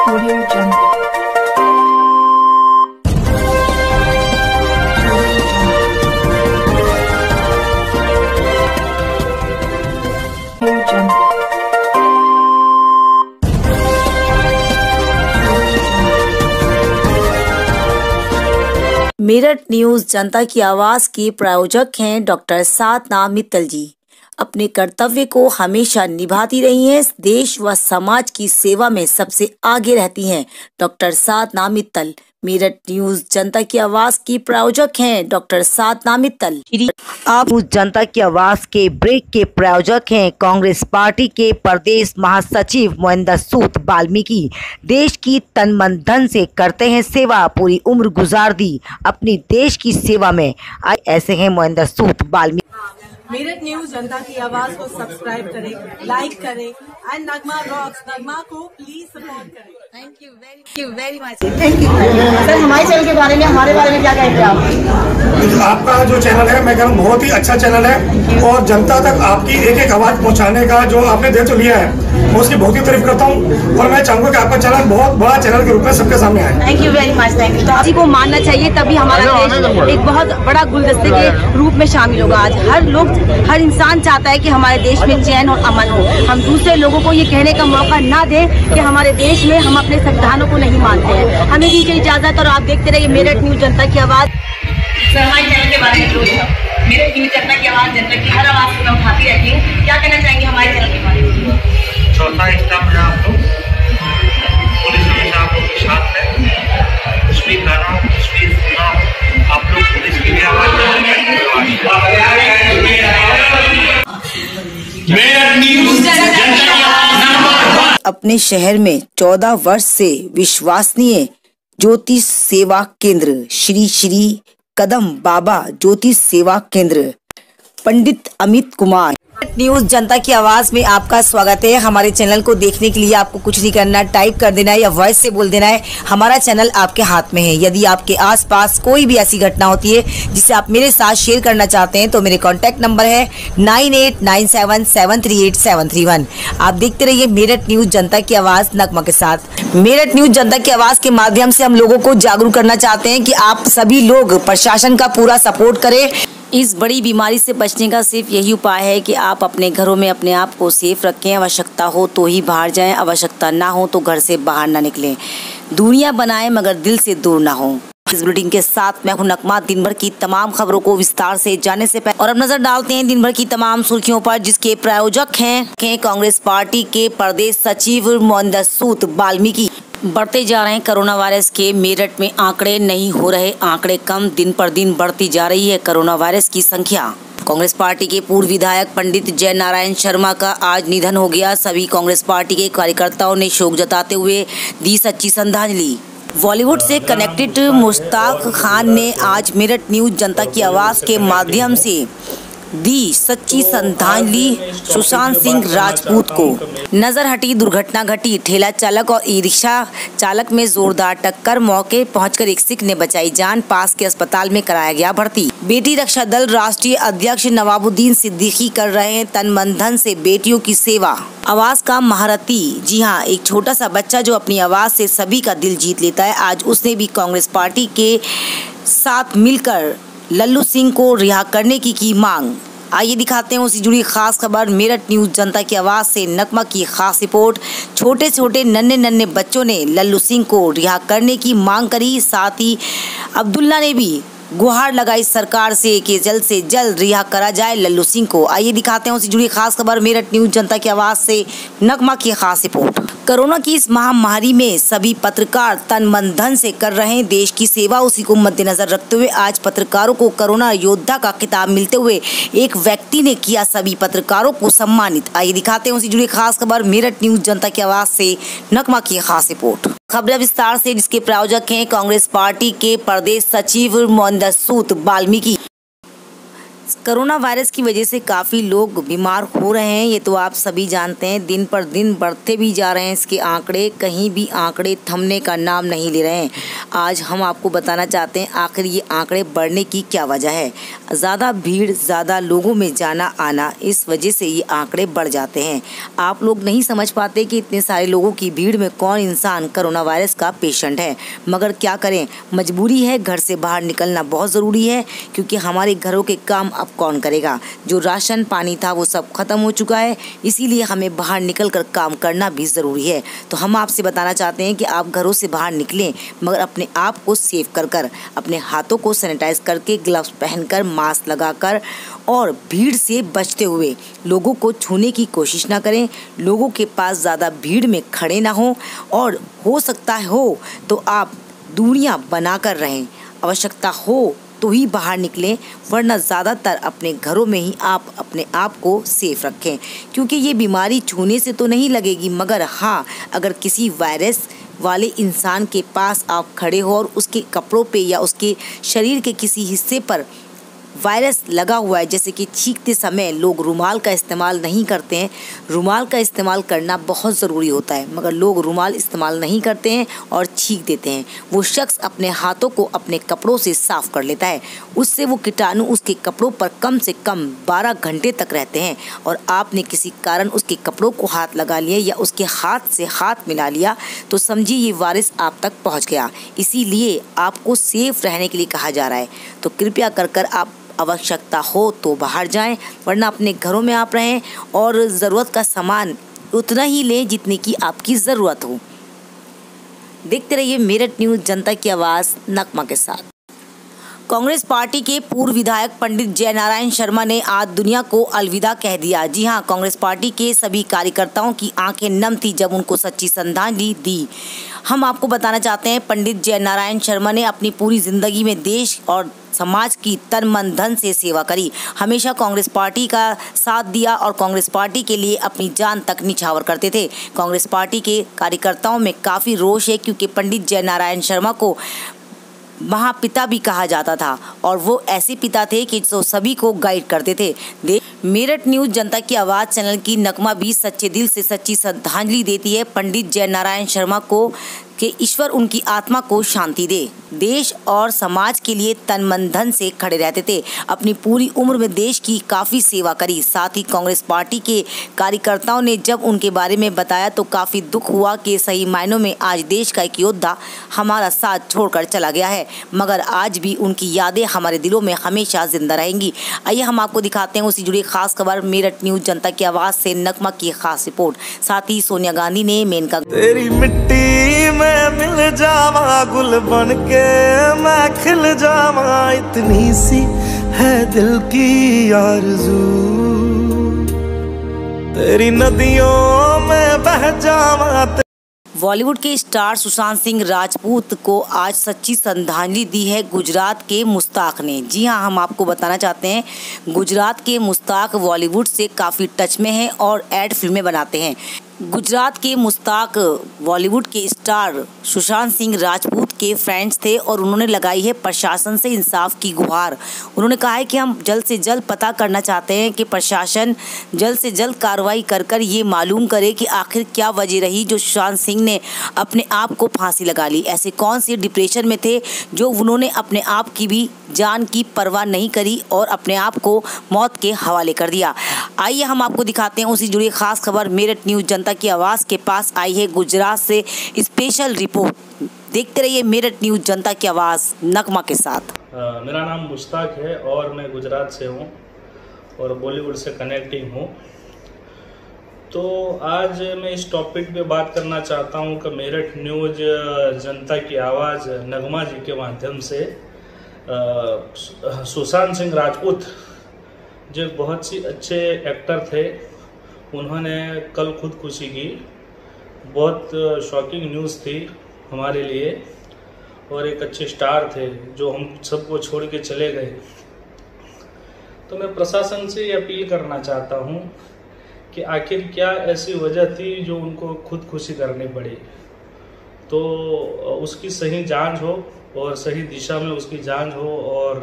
Audio Jungle. Audio Jungle. Meerut news जनता की आवाज के प्रायोजक हैं डॉक्टर साधना मित्तल जी। अपने कर्तव्य को हमेशा निभाती रही हैं। देश व समाज की सेवा में सबसे आगे रहती हैं डॉक्टर साधना मित्तल। मेरठ न्यूज जनता की आवाज की प्रायोजक हैं डॉक्टर साधना मित्तल। आप उस जनता की आवाज के ब्रेक के प्रायोजक हैं कांग्रेस पार्टी के प्रदेश महासचिव मोहिंदर सूद वाल्मीकि। देश की तन मन धन से करते हैं सेवा, पूरी उम्र गुजार दी अपनी देश की सेवा में। ऐसे हैं मोहिंदर सूद वाल्मीकि। मेरठ न्यूज जनता की आवाज को सब्सक्राइब करें, लाइक करें एंड नगमा रॉक्स, नगमा को प्लीज सपोर्ट करें। Thank you very much. Thank you sir. हमारे चैनल के बारे में, हमारे बारे में क्या कहेंगे आप? आपका जो चैनल है, मैं कह रहा हूँ बहुत ही अच्छा चैनल है और जनता तक आपकी एक एक आवाज पहुँचाने का जो आपने दायित्व लिया है, मैं उसकी बहुत ही तारीफ करता हूँ और मैं चाहूँगा कि आपका चैनल बहुत बड़ा चैनल के रूप में सबके सामने आए। Thank you very much. Thank you. किसी को मानना चाहिए, तभी हमारा देश एक बहुत बड़ा गुलदस्ते के रूप में शामिल होगा। आज हर इंसान चाहता है कि हमारे देश में चैन और अमन हो। हम दूसरे लोगों को ये कहने का मौका ना दें कि हमारे देश में हम अपने संविधानों को नहीं मानते हैं। हमें दीजिए इजाजत और आप देखते रहिए मेरठ न्यूज जनता की आवाज। सर, हमारे चैनल के बारे में मेरठ न्यूज जनता की आवाज, जनता की हर आवाज को मैं उठाती रहती हूँ। क्या कहना चाहेंगे हमारे चैनल के बारे में? चौथा स्टेप है आप लोग, पुलिस हमेशा आप लोग के साथ है। कुछ भी करना, कुछ भी सुना, आप लोग पुलिस की भी आवाज अपने शहर में 14 वर्ष से विश्वसनीय ज्योतिष सेवा केंद्र श्री श्री कदम बाबा ज्योतिष सेवा केंद्र पंडित अमित कुमार। न्यूज जनता की आवाज में आपका स्वागत है। हमारे चैनल को देखने के लिए आपको कुछ नहीं करना, टाइप कर देना है या वॉइस से बोल देना है। हमारा चैनल आपके हाथ में है। यदि आपके आसपास कोई भी ऐसी घटना होती है जिसे आप मेरे साथ शेयर करना चाहते हैं तो मेरे कॉन्टैक्ट नंबर है 9897738731। आप देखते रहिए मेरठ न्यूज जनता की आवाज नगमा के साथ। मेरठ न्यूज जनता की आवाज के माध्यम से हम लोगों को जागरूक करना चाहते हैं कि आप सभी लोग प्रशासन का पूरा सपोर्ट करें। इस बड़ी बीमारी से बचने का सिर्फ यही उपाय है कि आप अपने घरों में अपने आप को सेफ रखें। आवश्यकता हो तो ही बाहर जाएं, आवश्यकता ना हो तो घर से बाहर ना निकलें। दूरियां बनाएं मगर दिल से दूर ना हो। इस बुलेटिन के साथ मैं हूं नगमा। दिन भर की तमाम खबरों को विस्तार से जानने से पहले और अब नजर डालते हैं दिन भर की तमाम सुर्खियों पर, जिसके प्रायोजक हैं कांग्रेस पार्टी के प्रदेश सचिव मोहिंदर सूद वाल्मीकि। बढ़ते जा रहे हैं कोरोना वायरस के मेरठ में आंकड़े नहीं हो रहे आंकड़े कम, दिन पर दिन बढ़ती जा रही है कोरोना वायरस की संख्या। कांग्रेस पार्टी के पूर्व विधायक पंडित जय नारायण शर्मा का आज निधन हो गया। सभी कांग्रेस पार्टी के कार्यकर्ताओं ने शोक जताते हुए दी सच्ची श्रद्धांजलि। बॉलीवुड से कनेक्टेड मुश्ताक खान ने आज मेरठ न्यूज जनता की आवाज के माध्यम से दी सच्ची श्रद्धांजलि सुशांत सिंह राजपूत को। नजर हटी दुर्घटना घटी, ठेला चालक और ई रिक्शा चालक में जोरदार टक्कर, मौके पहुंचकर एक सिख ने बचाई जान, पास के अस्पताल में कराया गया भर्ती। बेटी रक्षा दल राष्ट्रीय अध्यक्ष नवाबुद्दीन सिद्दीकी कर रहे हैं तन मन धन से बेटियों की सेवा। आवाज का महारथी, जी हाँ, एक छोटा सा बच्चा जो अपनी आवाज से सभी का दिल जीत लेता है। आज उसने भी कांग्रेस पार्टी के साथ मिलकर लल्लू सिंह को रिहा करने की मांग। आइए दिखाते हैं उससे जुड़ी खास खबर। मेरठ न्यूज जनता की आवाज से नगमा की खास रिपोर्ट। छोटे छोटे नन्हे बच्चों ने लल्लू सिंह को रिहा करने की मांग करी। साथ ही अब्दुल्ला ने भी गुहार लगाई सरकार से जल्द रिहा करा जाए लल्लू सिंह को। आइए दिखाते हैं उससे जुड़ी खास खबर। मेरठ न्यूज जनता की आवाज से नगमा की खास रिपोर्ट। कोरोना की इस महामारी में सभी पत्रकार तन मन धन से कर रहे हैं देश की सेवा। उसी को मद्देनजर रखते हुए आज पत्रकारों को कोरोना योद्धा का खिताब मिलते हुए एक व्यक्ति ने किया सभी पत्रकारों को सम्मानित। आइए दिखाते हैं उससे जुड़ी खास खबर। मेरठ न्यूज जनता की आवाज से नगमा की खास रिपोर्ट। खबर विस्तार से, जिसके प्रायोजक हैं कांग्रेस पार्टी के प्रदेश सचिव मोहिंदर सूद वाल्मीकि। कोरोना वायरस की वजह से काफ़ी लोग बीमार हो रहे हैं, ये तो आप सभी जानते हैं। दिन पर दिन बढ़ते भी जा रहे हैं इसके आंकड़े, कहीं भी आंकड़े थमने का नाम नहीं ले रहे हैं। आज हम आपको बताना चाहते हैं आखिर ये आंकड़े बढ़ने की क्या वजह है। ज़्यादा भीड़, ज़्यादा लोगों में जाना आना, इस वजह से ये आंकड़े बढ़ जाते हैं। आप लोग नहीं समझ पाते कि इतने सारे लोगों की भीड़ में कौन इंसान कोरोना वायरस का पेशेंट है, मगर क्या करें, मजबूरी है, घर से बाहर निकलना बहुत ज़रूरी है, क्योंकि हमारे घरों के काम अब कौन करेगा। जो राशन पानी था वो सब खत्म हो चुका है, इसीलिए हमें बाहर निकलकर काम करना भी ज़रूरी है। तो हम आपसे बताना चाहते हैं कि आप घरों से बाहर निकलें, मगर अपने आप को सेव कर अपने हाथों को सैनिटाइज करके, ग्लव्स पहनकर, मास्क लगाकर और भीड़ से बचते हुए लोगों को छूने की कोशिश ना करें। लोगों के पास ज़्यादा भीड़ में खड़े ना हों और हो सकता हो तो आप दूरियां बनाकर रहें। आवश्यकता हो तो ही बाहर निकलें, वरना ज़्यादातर अपने घरों में ही आप अपने आप को सेफ रखें, क्योंकि ये बीमारी छूने से तो नहीं लगेगी, मगर हाँ, अगर किसी वायरस वाले इंसान के पास आप खड़े हो और उसके कपड़ों पे या उसके शरीर के किसी हिस्से पर वायरस लगा हुआ है, जैसे कि छींकते समय लोग रुमाल का इस्तेमाल नहीं करते हैं। रुमाल का इस्तेमाल करना बहुत ज़रूरी होता है, मगर लोग रुमाल इस्तेमाल नहीं करते हैं और छींक देते हैं। वो शख्स अपने हाथों को अपने कपड़ों से साफ कर लेता है, उससे वो कीटाणु उसके कपड़ों पर कम से कम 12 घंटे तक रहते हैं। और आपने किसी कारण उसके कपड़ों को हाथ लगा लिया या उसके हाथ से हाथ मिला लिया तो समझिए ये वायरस आप तक पहुँच गया। इसीलिए आपको सेफ रहने के लिए कहा जा रहा है। तो कृपया कर आप आवश्यकता हो तो बाहर जाएं, वरना अपने घरों में आप रहें और ज़रूरत का सामान उतना ही लें जितनी की आपकी ज़रूरत हो। देखते रहिए मेरठ न्यूज़, जनता की आवाज़, नगमा के साथ। कांग्रेस पार्टी के पूर्व विधायक पंडित जयनारायण शर्मा ने आज दुनिया को अलविदा कह दिया। जी हां, कांग्रेस पार्टी के सभी कार्यकर्ताओं की आंखें नम थी जब उनको सच्ची श्रद्धांजलि दी। हम आपको बताना चाहते हैं, पंडित जयनारायण शर्मा ने अपनी पूरी जिंदगी में देश और समाज की तन मन धन से सेवा करी, हमेशा कांग्रेस पार्टी का साथ दिया और कांग्रेस पार्टी के लिए अपनी जान तक निछावर करते थे। कांग्रेस पार्टी के कार्यकर्ताओं में काफ़ी रोष है, क्योंकि पंडित जयनारायण शर्मा को महापिता भी कहा जाता था और वो ऐसे पिता थे कि जो सभी को गाइड करते थे। मेरठ न्यूज़, जनता की आवाज़ चैनल की नगमा भी सच्चे दिल से सच्ची श्रद्धांजलि देती है पंडित जयनारायण शर्मा को, कि ईश्वर उनकी आत्मा को शांति दे। देश और समाज के लिए तन मन धन से खड़े रहते थे, अपनी पूरी उम्र में देश की काफ़ी सेवा करी। साथ ही कांग्रेस पार्टी के कार्यकर्ताओं ने जब उनके बारे में बताया तो काफ़ी दुख हुआ कि सही मायनों में आज देश का एक योद्धा हमारा साथ छोड़कर चला गया है, मगर आज भी उनकी यादें हमारे दिलों में हमेशा जिंदा रहेंगी। आइए हम आपको दिखाते हैं उसी जुड़ी खास खबर। मेरठ न्यूज़, जनता की आवाज़ से नगमा की खास रिपोर्ट। साथ ही सोनिया गांधी ने मेनका तेरी मिट्टी मैं मिल जावा, गुल बन के मैं खिल जावा, इतनी सी है दिल की आरज़ू, तेरी नदियों में बह जावा। बॉलीवुड के स्टार सुशांत सिंह राजपूत को आज सच्ची श्रद्धांजलि दी है गुजरात के मुश्ताक ने। जी हां, हम आपको बताना चाहते हैं, गुजरात के मुश्ताक बॉलीवुड से काफ़ी टच में हैं और एड फिल्में बनाते हैं। गुजरात के मुश्ताक बॉलीवुड के स्टार सुशांत सिंह राजपूत के फ्रेंड्स थे और उन्होंने लगाई है प्रशासन से इंसाफ की गुहार। उन्होंने कहा है कि हम जल्द से जल्द पता करना चाहते हैं कि प्रशासन जल्द से जल्द कार्रवाई कर ये मालूम करे कि आखिर क्या वजह रही जो सुशांत सिंह ने अपने आप को फांसी लगा ली। ऐसे कौन से डिप्रेशन में थे जो उन्होंने अपने आप की भी जान की परवाह नहीं करी और अपने आप को मौत के हवाले कर दिया। आइए हम आपको दिखाते हैं उसी जुड़ी खास खबर। मेरठ न्यूज़, जनता की आवाज़ के पास आई है गुजरात से स्पेशल रिपोर्ट। देखते रहिए मेरठ न्यूज़, जनता की आवाज़, नगमा के साथ। मेरा नाम मुश्ताक है और मैं गुजरात से हूँ और बॉलीवुड से कनेक्टिंग हूँ। तो आज मैं इस टॉपिक पे बात करना चाहता हूँ कि मेरठ न्यूज़, जनता की आवाज़, नगमा जी के माध्यम से सुशांत सिंह राजपूत जो बहुत सी अच्छे एक्टर थे, उन्होंने कल खुदकुशी की। बहुत शॉकिंग न्यूज़ थी हमारे लिए और एक अच्छे स्टार थे जो हम सबको छोड़ के चले गए। तो मैं प्रशासन से ये अपील करना चाहता हूँ कि आखिर क्या ऐसी वजह थी जो उनको खुदकुशी करनी पड़ी। तो उसकी सही जांच हो और सही दिशा में उसकी जांच हो और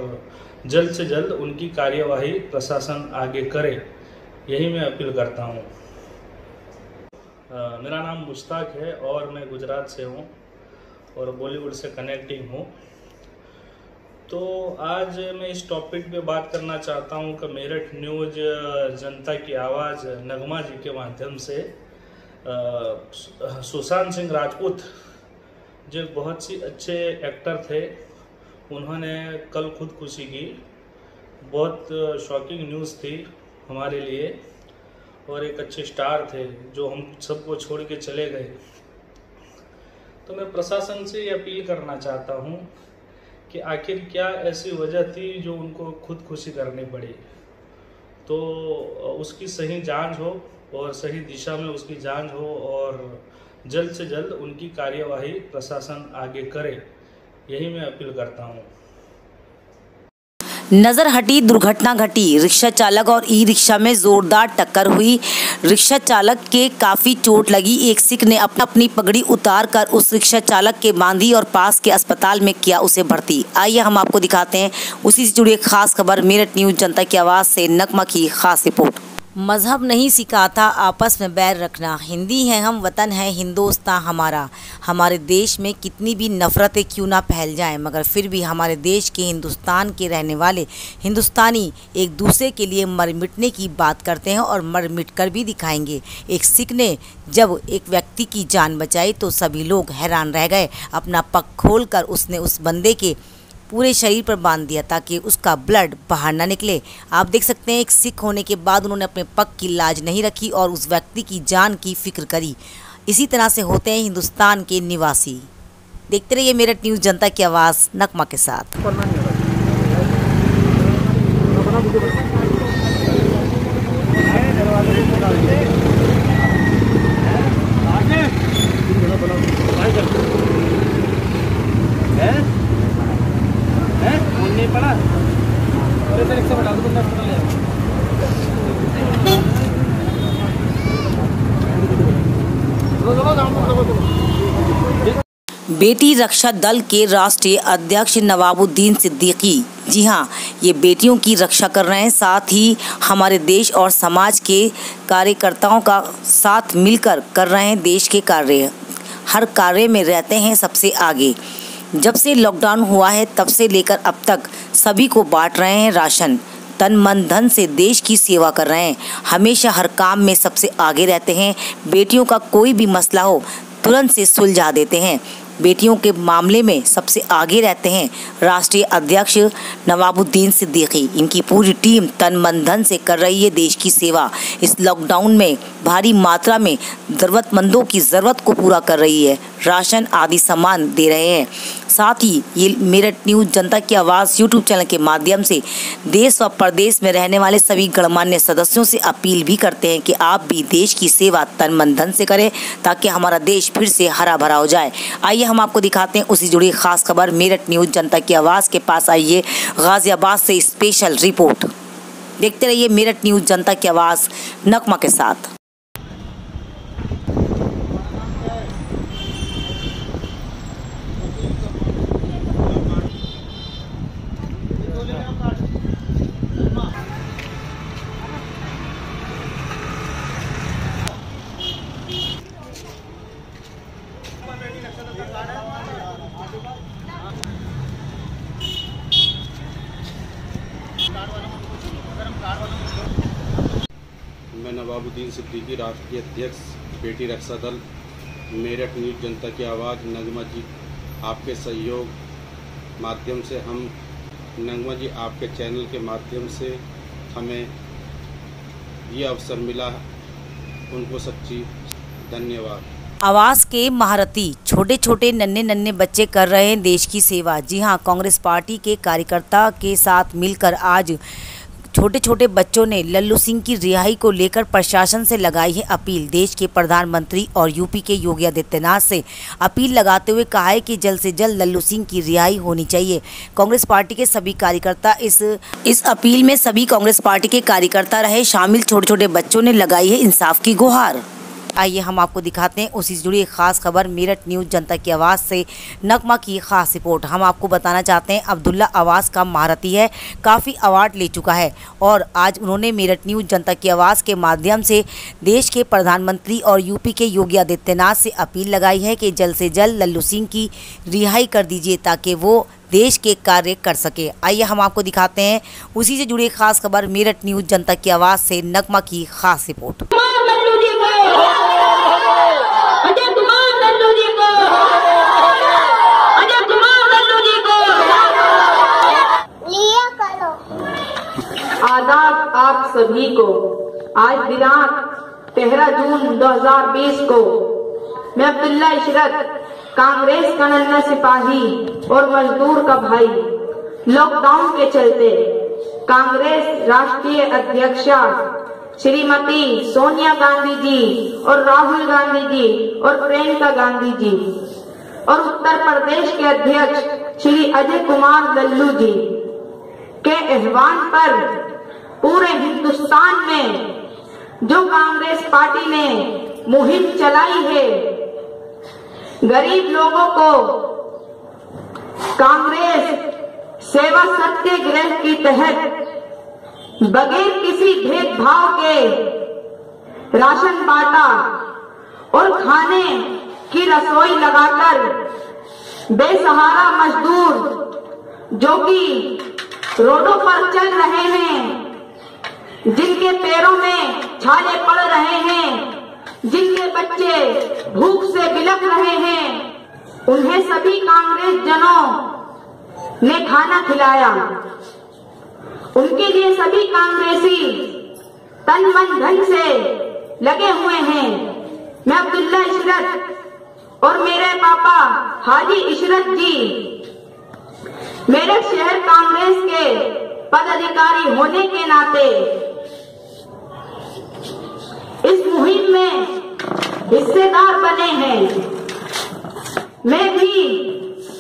जल्द से जल्द उनकी कार्यवाही प्रशासन आगे करे, यही मैं अपील करता हूँ। मेरा नाम मुश्ताक है और मैं गुजरात से हूँ और बॉलीवुड से कनेक्टिंग हूँ। तो आज मैं इस टॉपिक पे बात करना चाहता हूँ कि मेरठ न्यूज़ जनता की आवाज़ नगमा जी के माध्यम से सुशांत सिंह राजपूत जो बहुत सी अच्छे एक्टर थे, उन्होंने कल खुदकुशी की। बहुत शॉकिंग न्यूज़ थी हमारे लिए और एक अच्छे स्टार थे जो हम सबको छोड़ के चले गए। तो मैं प्रशासन से ये अपील करना चाहता हूँ कि आखिर क्या ऐसी वजह थी जो उनको खुदकुशी करनी पड़ी। तो उसकी सही जांच हो और सही दिशा में उसकी जांच हो और जल्द से जल्द उनकी कार्यवाही प्रशासन आगे करे, यही मैं अपील करता हूँ। नजर हटी दुर्घटना घटी, रिक्शा चालक और ई रिक्शा में जोरदार टक्कर हुई। रिक्शा चालक के काफी चोट लगी। एक सिख ने अपनी पगड़ी उतार कर उस रिक्शा चालक के बांधी और पास के अस्पताल में किया उसे भर्ती। आइए हम आपको दिखाते हैं उसी से जुड़ी एक खास खबर। मेरठ न्यूज़ जनता की आवाज़ से नगमा की खास रिपोर्ट। मजहब नहीं सिखाता आपस में बैर रखना, हिंदी है हम, वतन है हिंदुस्तान हमारा। हमारे देश में कितनी भी नफ़रतें क्यों ना फैल जाएं, मगर फिर भी हमारे देश के हिंदुस्तान के रहने वाले हिंदुस्तानी एक दूसरे के लिए मर मिटने की बात करते हैं और मर मिट कर भी दिखाएंगे। एक सिख ने जब एक व्यक्ति की जान बचाई तो सभी लोग हैरान रह गए। अपना पग खोल कर उसने उस बंदे के पूरे शरीर पर बांध दिया ताकि उसका ब्लड बाहर ना निकले। आप देख सकते हैं एक सिख होने के बाद उन्होंने अपने पग की लाज नहीं रखी और उस व्यक्ति की जान की फिक्र करी। इसी तरह से होते हैं हिंदुस्तान के निवासी। देखते रहिए मेरठ न्यूज़ जनता की आवाज़ नगमा के साथ। बेटी रक्षा दल के राष्ट्रीय अध्यक्ष नवाबुद्दीन सिद्दीकी, जी हाँ, ये बेटियों की रक्षा कर रहे हैं, साथ ही हमारे देश और समाज के कार्यकर्ताओं का साथ मिलकर कर रहे हैं देश के कार्य। हर कार्य में रहते हैं सबसे आगे। जब से लॉकडाउन हुआ है तब से लेकर अब तक सभी को बांट रहे हैं राशन। तन मन धन से देश की सेवा कर रहे हैं। हमेशा हर काम में सबसे आगे रहते हैं। बेटियों का कोई भी मसला हो तुरंत से सुलझा देते हैं। बेटियों के मामले में सबसे आगे रहते हैं राष्ट्रीय अध्यक्ष नवाबुद्दीन सिद्दीकी। इनकी पूरी टीम तन मन धन से कर रही है देश की सेवा। इस लॉकडाउन में भारी मात्रा में ज़रूरतमंदों की ज़रूरत को पूरा कर रही है, राशन आदि सामान दे रहे हैं। साथ ही ये मेरठ न्यूज़ जनता की आवाज़ यूट्यूब चैनल के माध्यम से देश व प्रदेश में रहने वाले सभी गणमान्य सदस्यों से अपील भी करते हैं कि आप भी देश की सेवा तन मन धन से करें ताकि हमारा देश फिर से हरा भरा हो जाए। आइए हम आपको दिखाते हैं उसी जुड़ी खास खबर। मेरठ न्यूज़ जनता की आवाज़ के पास आइए गाजियाबाद से स्पेशल रिपोर्ट। देखते रहिए मेरठ न्यूज़ जनता की आवाज़ नगमा के साथ। मैं नवाबुद्दीन सिद्दीकी, राष्ट्रीय अध्यक्ष बेटी रक्षा दल, मेरठ न्यूज़ जनता की आवाज़। नगमा जी, आपके सहयोग माध्यम से हम नगमा जी आपके चैनल के माध्यम से हमें ये अवसर मिला, उनको सच्ची धन्यवाद। आवास के महारथी छोटे छोटे नन्हे बच्चे कर रहे हैं देश की सेवा। जी हाँ, कांग्रेस पार्टी के कार्यकर्ता के साथ मिलकर आज छोटे छोटे बच्चों ने लल्लू सिंह की रिहाई को लेकर प्रशासन से लगाई है अपील। देश के प्रधानमंत्री और यूपी के योगी आदित्यनाथ से अपील लगाते हुए कहा है कि जल्द से जल्द लल्लू सिंह की रिहाई होनी चाहिए। कांग्रेस पार्टी के सभी कार्यकर्ता इस अपील में सभी कांग्रेस पार्टी के कार्यकर्ता रहे शामिल। छोटे छोटे बच्चों ने लगाई है इंसाफ की गुहार। आइए हम आपको दिखाते हैं उसी से जुड़ी एक खास खबर। मेरठ न्यूज़ जनता की आवाज़ से नगमा की खास रिपोर्ट। हम आपको बताना चाहते हैं अब्दुल्ला आवाज़ का महारथी है, काफ़ी अवार्ड ले चुका है और आज उन्होंने मेरठ न्यूज़ जनता की आवाज़ के माध्यम से देश के प्रधानमंत्री और यूपी के योगी आदित्यनाथ से अपील लगाई है कि जल्द से जल्द लल्लू सिंह की रिहाई कर दीजिए ताकि वो देश के कार्य कर सके। आइए हम आपको दिखाते हैं उसी से जुड़ी खास खबर। मेरठ न्यूज़ जनता की आवाज़ से नगमा की खास रिपोर्ट। आदाब आप सभी को। आज दिनांक 13 जून 2020 को मैं अब्दुल्ला इशरत, कांग्रेस का नन्हा सिपाही और मजदूर का भाई, लॉकडाउन के चलते कांग्रेस राष्ट्रीय अध्यक्षा श्रीमती सोनिया गांधी जी और राहुल गांधी जी और प्रियंका गांधी जी और उत्तर प्रदेश के अध्यक्ष श्री अजय कुमार लल्लू जी के आह्वान पर पूरे हिंदुस्तान में जो कांग्रेस पार्टी ने मुहिम चलाई है, गरीब लोगों को कांग्रेस सेवा सत्याग्रह के तहत बगैर किसी भेदभाव के राशन बांटा और खाने की रसोई लगाकर बेसहारा मजदूर जो कि रोडों पर चल रहे हैं, जिनके पैरों में छाले पड़ रहे हैं, जिनके बच्चे भूख से बिलख रहे हैं, उन्हें सभी कांग्रेस जनों ने खाना खिलाया। उनके लिए सभी कांग्रेसी तन मन धन से लगे हुए हैं। मैं अब्दुल्ला इशरत और मेरे पापा हाजी इशरत जी मेरठ शहर कांग्रेस के पदाधिकारी होने के नाते इस मुहिम में हिस्सेदार बने हैं। मैं भी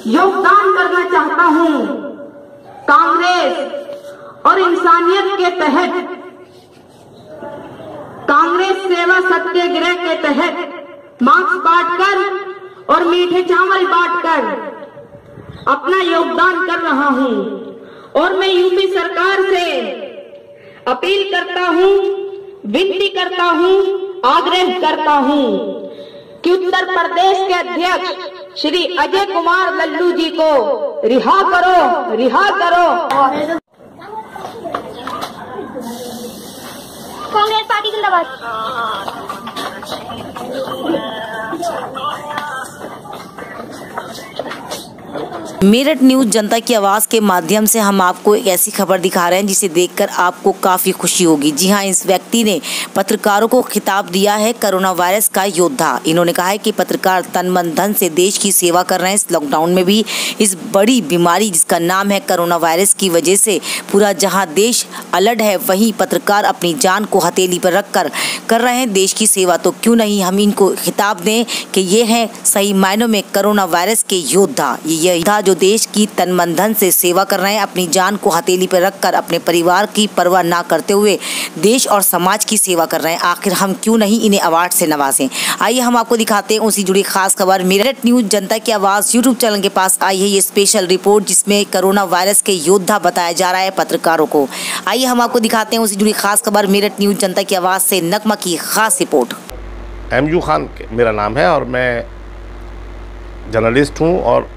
योगदान करना चाहता हूं। कांग्रेस और इंसानियत के तहत, कांग्रेस सेवा सत्याग्रह के तहत मास्क बांटकर और मीठे चावल बांटकर अपना योगदान कर रहा हूं और मैं यूपी सरकार से अपील करता हूं, विनती करता हूं, आग्रह करता हूं कि उत्तर प्रदेश के अध्यक्ष श्री अजय कुमार लल्लू जी को रिहा करो, रिहा करो। कांग्रेस पार्टी जिंदाबाद। मेरठ न्यूज़ जनता की आवाज़ के माध्यम से हम आपको एक ऐसी खबर दिखा रहे हैं जिसे देखकर आपको काफ़ी खुशी होगी। जी हां, इस व्यक्ति ने पत्रकारों को खिताब दिया है कोरोना वायरस का योद्धा। इन्होंने कहा है कि पत्रकार तन मन धन से देश की सेवा कर रहे हैं। इस लॉकडाउन में भी इस बड़ी बीमारी जिसका नाम है कोरोना वायरस की वजह से पूरा जहाँ देश अलर्ट है, वहीं पत्रकार अपनी जान को हथेली पर रख कर रहे हैं देश की सेवा। तो क्यों नहीं हम इनको खिताब दें कि ये हैं सही मायनों में कोरोना वायरस के योद्धा। ये योद्धा जो देश की तन मन धन से सेवा कर रहे हैं, अपनी जान को हथेली पर रखकर अपने परिवार की परवाह ना करते हुए देश और समाज की सेवा कर रहे हैं। आखिर हम क्यों नहीं इन्हें अवार्ड से नवाजें। आइए हम आपको दिखाते हैं उसी जुड़ी खास खबर। मेरठ न्यूज़ जनता की आवाज़ यूट्यूब चैनल के पास आई है ये स्पेशल रिपोर्ट जिसमें कोरोना वायरस के योद्धा बताया जा रहा है पत्रकारों को। आइए हम आपको दिखाते हैं उसी जुड़ी खास खबर। मेरठ न्यूज़ जनता की आवाज़ से नगमा की खास रिपोर्ट। एमयू खान मेरा नाम है और मैं जर्नलिस्ट हूँ और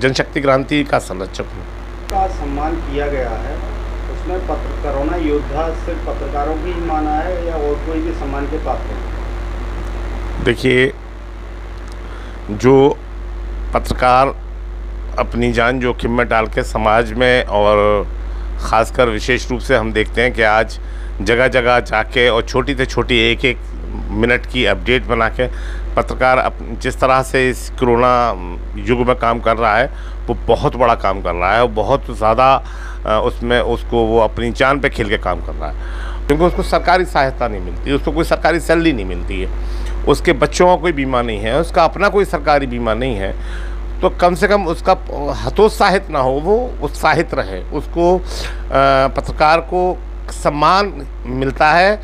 जनशक्ति क्रांति का संरक्षक हूँ। का सम्मान किया गया है, उसमें कोरोना योद्धा सिर्फ पत्रकारों की ही माना है या और कोई भी सम्मान के पात्र है? देखिए, जो पत्रकार अपनी जान जोखिम में डाल के समाज में और ख़ासकर विशेष रूप से हम देखते हैं कि आज जगह जगह जाके और छोटी से छोटी एक एक मिनट की अपडेट बना के पत्रकार जिस तरह से इस कोरोना युग में काम कर रहा है वो बहुत बड़ा काम कर रहा है और बहुत ज़्यादा उसमें उसको वो अपनी जान पे खेल के काम कर रहा है, क्योंकि उसको सरकारी सहायता नहीं मिलती, उसको कोई सरकारी सैलरी नहीं मिलती है, उसके बच्चों का कोई बीमा नहीं है, उसका अपना कोई सरकारी बीमा नहीं है। तो कम से कम उसका हतोत्साहित ना हो, वो उत्साहित रहे, उसको पत्रकार को सम्मान मिलता है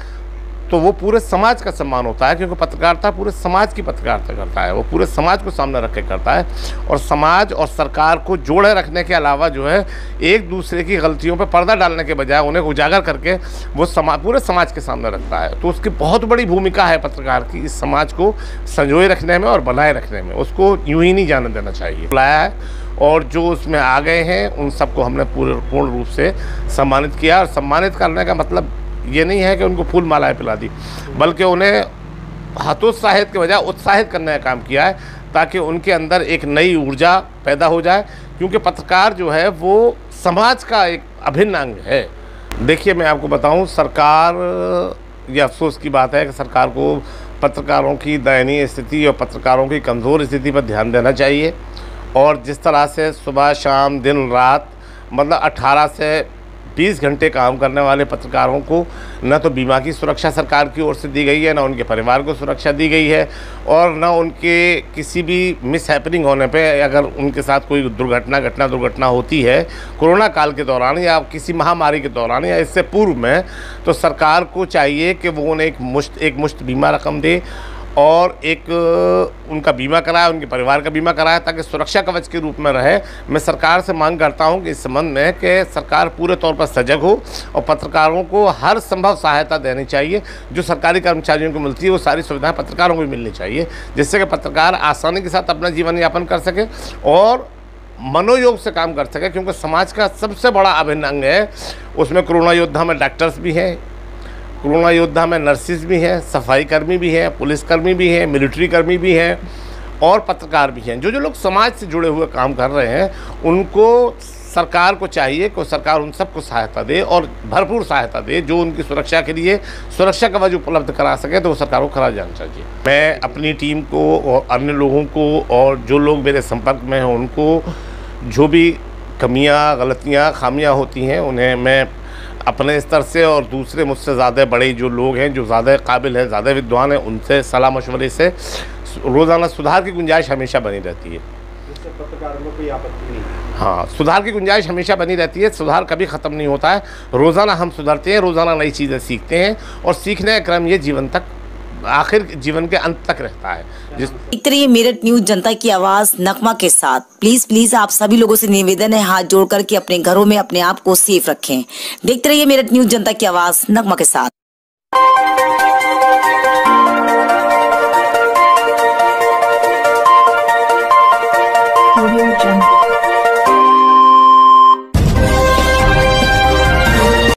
तो वो पूरे समाज का सम्मान होता है, क्योंकि पत्रकारिता पूरे समाज की पत्रकारिता करता है, वो पूरे समाज को सामने रख के करता है और समाज और सरकार को जोड़े रखने के अलावा जो है एक दूसरे की गलतियों पर पर्दा डालने के बजाय उन्हें उजागर करके वो पूरे समाज के सामने रखता है। तो उसकी बहुत बड़ी भूमिका है पत्रकार की इस समाज को संजोए रखने में और बनाए रखने में, उसको यूं ही नहीं जाने देना चाहिए। बुलाया है और जो उसमें आ गए हैं उन सबको हमने पूर्ण रूप से सम्मानित किया। और सम्मानित करने का मतलब ये नहीं है कि उनको फूल मालाएं पिला दी, बल्कि उन्हें हतोत्साहित के बजाय उत्साहित करने का काम किया है, ताकि उनके अंदर एक नई ऊर्जा पैदा हो जाए, क्योंकि पत्रकार जो है वो समाज का एक अभिन्न अंग है। देखिए, मैं आपको बताऊं, सरकार, ये अफसोस की बात है कि सरकार को पत्रकारों की दयनीय स्थिति और पत्रकारों की कमज़ोर स्थिति पर ध्यान देना चाहिए। और जिस तरह से सुबह शाम दिन रात मतलब 18 से 20 घंटे काम करने वाले पत्रकारों को न तो बीमा की सुरक्षा सरकार की ओर से दी गई है, न उनके परिवार को सुरक्षा दी गई है, और न उनके किसी भी मिस हैपनिंग होने पे अगर उनके साथ कोई दुर्घटना होती है कोरोना काल के दौरान या किसी महामारी के दौरान या इससे पूर्व में, तो सरकार को चाहिए कि वो उन्हें एक मुश्त बीमा रकम दे और एक उनका बीमा कराए, उनके परिवार का बीमा कराए, ताकि सुरक्षा कवच के रूप में रहे। मैं सरकार से मांग करता हूं कि इस संबंध में कि सरकार पूरे तौर पर सजग हो और पत्रकारों को हर संभव सहायता देनी चाहिए। जो सरकारी कर्मचारियों को मिलती है वो सारी सुविधाएं पत्रकारों को भी मिलनी चाहिए, जिससे कि पत्रकार आसानी के साथ अपना जीवन यापन कर सके और मनोयोग से काम कर सके, क्योंकि समाज का सबसे बड़ा अभिन्न अंग है। उसमें कोरोना योद्धा में डॉक्टर्स भी हैं, कोरोना योद्धा में नर्सिस भी हैं, सफाई कर्मी भी हैं, पुलिसकर्मी भी हैं, मिलिट्री कर्मी भी हैं और पत्रकार भी हैं। जो लोग समाज से जुड़े हुए काम कर रहे हैं उनको सरकार को चाहिए कि सरकार उन सबको सहायता दे और भरपूर सहायता दे, जो उनकी सुरक्षा के लिए सुरक्षा कवच उपलब्ध करा सके, तो वो सरकार को करा जाना चाहिए। मैं अपनी टीम को और अन्य लोगों को और जो लोग मेरे संपर्क में हैं उनको जो भी कमियां, गलतियां, खामियां होती हैं उन्हें मैं अपने स्तर से और दूसरे मुझसे ज़्यादा बड़े जो लोग हैं, जो ज़्यादा काबिल हैं, ज़्यादा विद्वान हैं, उनसे सलाह मशवरे से रोज़ाना सुधार की गुंजाइश हमेशा बनी रहती है। इससे पत्रकारों को कोई आपत्ति नहीं है। हाँ, सुधार की गुंजाइश हमेशा बनी रहती है, सुधार कभी ख़त्म नहीं होता है। रोज़ाना हम सुधरते हैं, रोज़ाना नई चीज़ें सीखते हैं और सीखने का क्रम ये जीवन तक, आखिर जीवन के अंत तक रहता है। देखते रहिए मेरठ न्यूज जनता की आवाज नगमा के साथ। प्लीज आप सभी लोगों से निवेदन है हाथ जोड़कर कि अपने घरों में अपने आप को सेफ रखें। देखते रहिए मेरठ न्यूज जनता की आवाज नगमा के साथ।